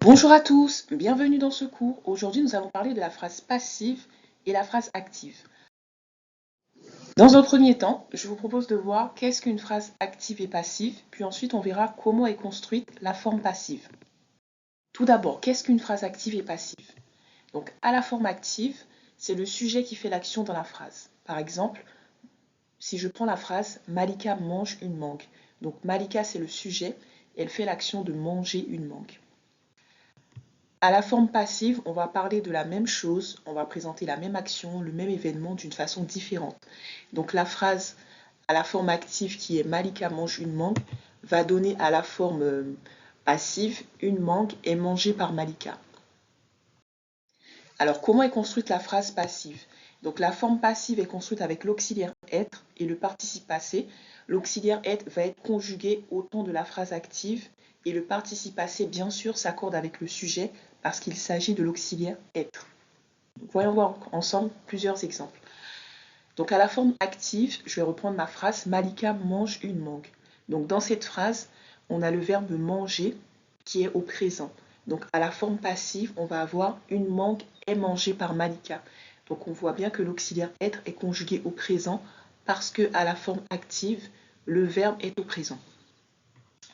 Bonjour à tous, bienvenue dans ce cours. Aujourd'hui, nous allons parler de la phrase passive et la phrase active. Dans un premier temps, je vous propose de voir qu'est-ce qu'une phrase active et passive, puis ensuite on verra comment est construite la forme passive. Tout d'abord, qu'est-ce qu'une phrase active et passive? Donc, à la forme active, c'est le sujet qui fait l'action dans la phrase. Par exemple, si je prends la phrase « Malika mange une mangue ». Donc, Malika, c'est le sujet, elle fait l'action de manger une mangue. À la forme passive, on va parler de la même chose, on va présenter la même action, le même événement d'une façon différente. Donc la phrase à la forme active qui est Malika mange une mangue va donner à la forme passive une mangue est mangée par Malika. Alors comment est construite la phrase passive? Donc la forme passive est construite avec l'auxiliaire être et le participe passé. L'auxiliaire être va être conjugué au temps de la phrase active et le participe passé bien sûr s'accorde avec le sujet parce qu'il s'agit de l'auxiliaire être. Donc, voyons voir ensemble plusieurs exemples. Donc à la forme active, je vais reprendre ma phrase Malika mange une mangue. Donc dans cette phrase, on a le verbe manger qui est au présent. Donc à la forme passive, on va avoir une mangue est mangée par Malika. Donc on voit bien que l'auxiliaire être est conjugué au présent parce que à la forme active, le verbe est au présent.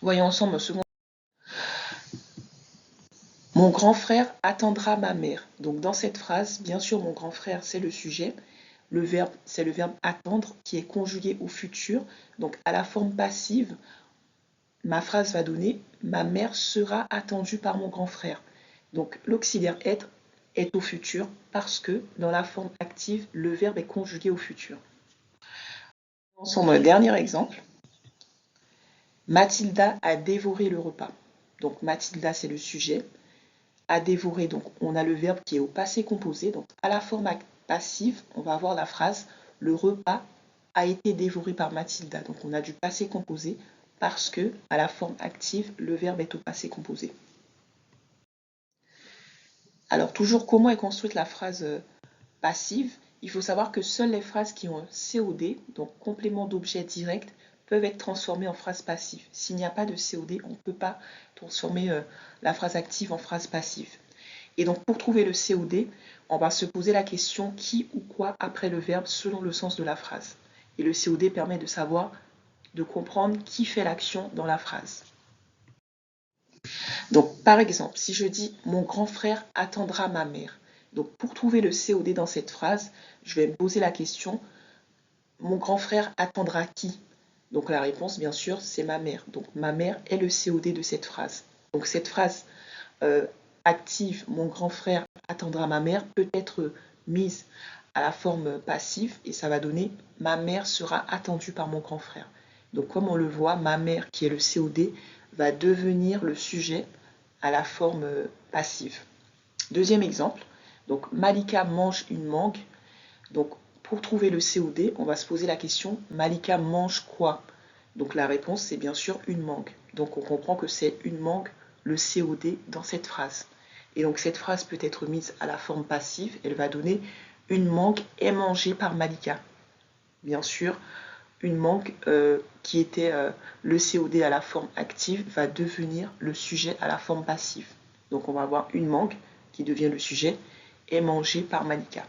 Voyons ensemble un second. Mon grand frère attendra ma mère. Donc dans cette phrase, bien sûr, mon grand frère, c'est le sujet. Le verbe, c'est le verbe attendre qui est conjugué au futur. Donc à la forme passive, ma phrase va donner ma mère sera attendue par mon grand frère. Donc l'auxiliaire être est au futur parce que dans la forme active, le verbe est conjugué au futur. Ensemble, un dernier exemple. Mathilda a dévoré le repas. Donc Mathilda, c'est le sujet. A dévorer, donc on a le verbe qui est au passé composé. Donc à la forme passive, on va avoir la phrase le repas a été dévoré par Mathilda. Donc on a du passé composé parce que à la forme active, le verbe est au passé composé. Alors toujours comment est construite la phrase passive? Il faut savoir que seules les phrases qui ont un COD, donc complément d'objet direct, peuvent être transformées en phrase passive. S'il n'y a pas de COD, on ne peut pas transformer la phrase active en phrase passive. Et donc pour trouver le COD, on va se poser la question qui ou quoi après le verbe selon le sens de la phrase. Et le COD permet de savoir, de comprendre qui fait l'action dans la phrase. Donc par exemple, si je dis mon grand frère attendra ma mère. Donc pour trouver le COD dans cette phrase, je vais me poser la question mon grand frère attendra qui? Donc la réponse bien sûr c'est ma mère. Donc ma mère est le COD de cette phrase. Donc cette phrase active mon grand frère attendra ma mère peut être mise à la forme passive et ça va donner ma mère sera attendue par mon grand frère. Donc comme on le voit, ma mère qui est le COD va devenir le sujet à la forme passive. Deuxième exemple, donc Malika mange une mangue. Donc pour trouver le COD, on va se poser la question Malika mange quoi? Donc la réponse c'est bien sûr une mangue. Donc on comprend que c'est une mangue le COD dans cette phrase. Et donc cette phrase peut être mise à la forme passive, elle va donner une mangue est mangée par Malika. Bien sûr, une mangue qui était le COD à la forme active va devenir le sujet à la forme passive. Donc on va avoir une mangue qui devient le sujet est mangée par Malika.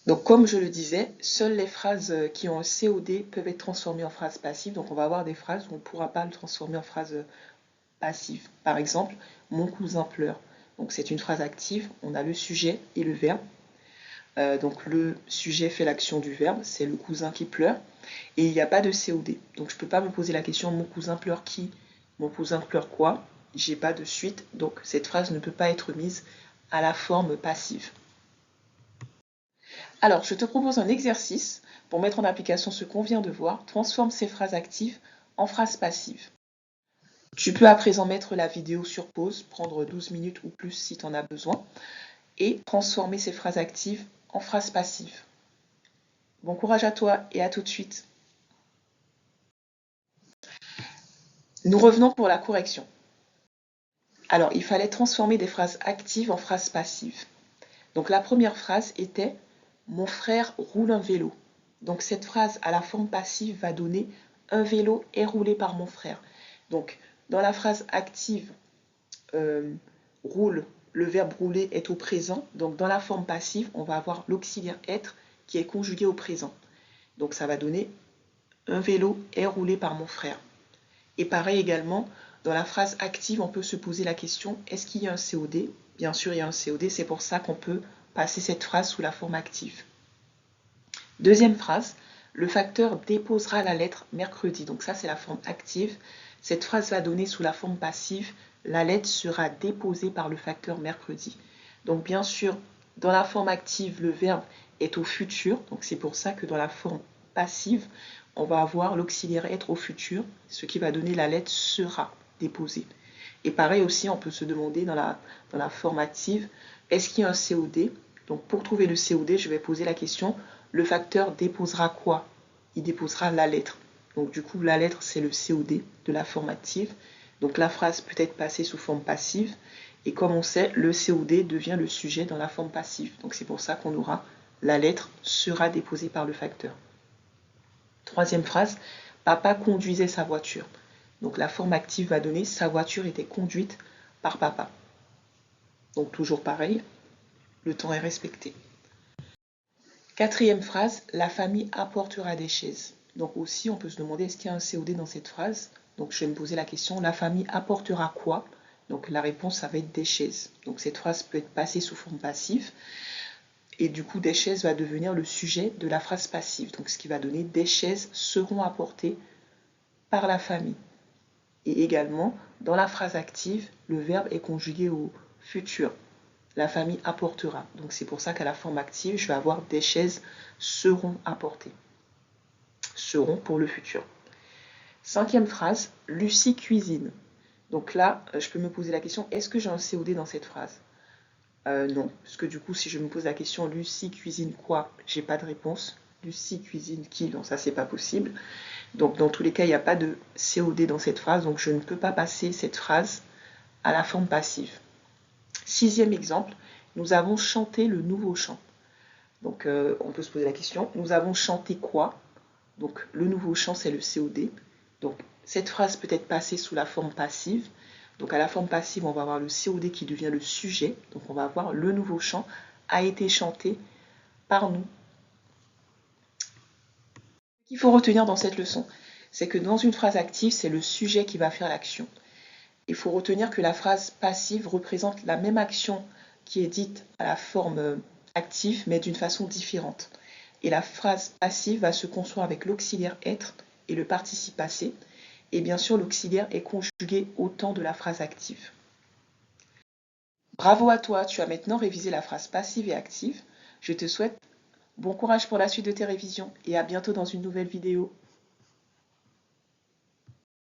Donc comme je le disais, seules les phrases qui ont un COD peuvent être transformées en phrases passives. Donc on va avoir des phrases où on ne pourra pas le transformer en phrase passive. Par exemple, mon cousin pleure. Donc c'est une phrase active, on a le sujet et le verbe. Donc le sujet fait l'action du verbe, c'est le cousin qui pleure. Et il n'y a pas de COD. Donc je ne peux pas me poser la question mon cousin pleure qui? Mon cousin pleure quoi? J'ai pas de suite, donc cette phrase ne peut pas être mise à la forme passive. Alors, je te propose un exercice pour mettre en application ce qu'on vient de voir. Transforme ces phrases actives en phrases passives. Tu peux à présent mettre la vidéo sur pause, prendre 12 minutes ou plus si tu en as besoin, et transformer ces phrases actives en phrases passives. Bon courage à toi et à tout de suite. Nous revenons pour la correction. Alors, il fallait transformer des phrases actives en phrases passives. Donc la première phrase était « Mon frère roule un vélo ». Donc cette phrase à la forme passive va donner « Un vélo est roulé par mon frère ». Donc Dans la phrase active, roule, le verbe rouler est au présent. Donc dans la forme passive, on va avoir l'auxiliaire être qui est conjugué au présent. Donc ça va donner un vélo est roulé par mon frère. Et pareil également, dans la phrase active, on peut se poser la question, est-ce qu'il y a un COD? Bien sûr, il y a un COD, c'est pour ça qu'on peut passer cette phrase sous la forme active. Deuxième phrase, le facteur déposera la lettre mercredi. Donc ça, c'est la forme active. Cette phrase va donner sous la forme passive, la lettre sera déposée par le facteur mercredi. Donc bien sûr, dans la forme active, le verbe est au futur. Donc c'est pour ça que dans la forme passive, on va avoir l'auxiliaire être au futur, ce qui va donner la lettre sera déposée. Et pareil aussi, on peut se demander dans la forme active, est-ce qu'il y a un COD? Donc pour trouver le COD, je vais poser la question, le facteur déposera quoi? Il déposera la lettre. Donc du coup, la lettre, c'est le COD de la forme active. Donc la phrase peut être passée sous forme passive. Et comme on sait, le COD devient le sujet dans la forme passive. Donc c'est pour ça qu'on aura la lettre sera déposée par le facteur. Troisième phrase, papa conduisait sa voiture. Donc la forme active va donner sa voiture était conduite par papa. Donc toujours pareil, le temps est respecté. Quatrième phrase, la famille apportera des chaises. Donc aussi, on peut se demander est-ce qu'il y a un COD dans cette phrase? Donc je vais me poser la question, la famille apportera quoi? Donc la réponse, ça va être des chaises. Donc cette phrase peut être passée sous forme passive. Et du coup, des chaises va devenir le sujet de la phrase passive. Donc ce qui va donner des chaises seront apportées par la famille. Et également, dans la phrase active, le verbe est conjugué au futur. La famille apportera. Donc c'est pour ça qu'à la forme active, je vais avoir des chaises seront apportées. Seront pour le futur. Cinquième phrase, Lucie cuisine. Donc là, je peux me poser la question, est-ce que j'ai un COD dans cette phrase? Non, parce que du coup, si je me pose la question, Lucie cuisine quoi? J'ai pas de réponse. Lucie cuisine qui? Non, ça c'est pas possible. Donc dans tous les cas, il n'y a pas de COD dans cette phrase, donc je ne peux pas passer cette phrase à la forme passive. Sixième exemple, nous avons chanté le nouveau chant. Donc on peut se poser la question, nous avons chanté quoi? Donc le nouveau chant, c'est le COD. Donc cette phrase peut être passée sous la forme passive. Donc à la forme passive, on va avoir le COD qui devient le sujet. Donc on va avoir le nouveau chant a été chanté par nous. Ce qu'il faut retenir dans cette leçon, c'est que dans une phrase active, c'est le sujet qui va faire l'action. Il faut retenir que la phrase passive représente la même action qui est dite à la forme active, mais d'une façon différente. Et la phrase passive va se construire avec l'auxiliaire être et le participe passé. Et bien sûr, l'auxiliaire est conjugué au temps de la phrase active. Bravo à toi, tu as maintenant révisé la phrase passive et active. Je te souhaite bon courage pour la suite de tes révisions et à bientôt dans une nouvelle vidéo.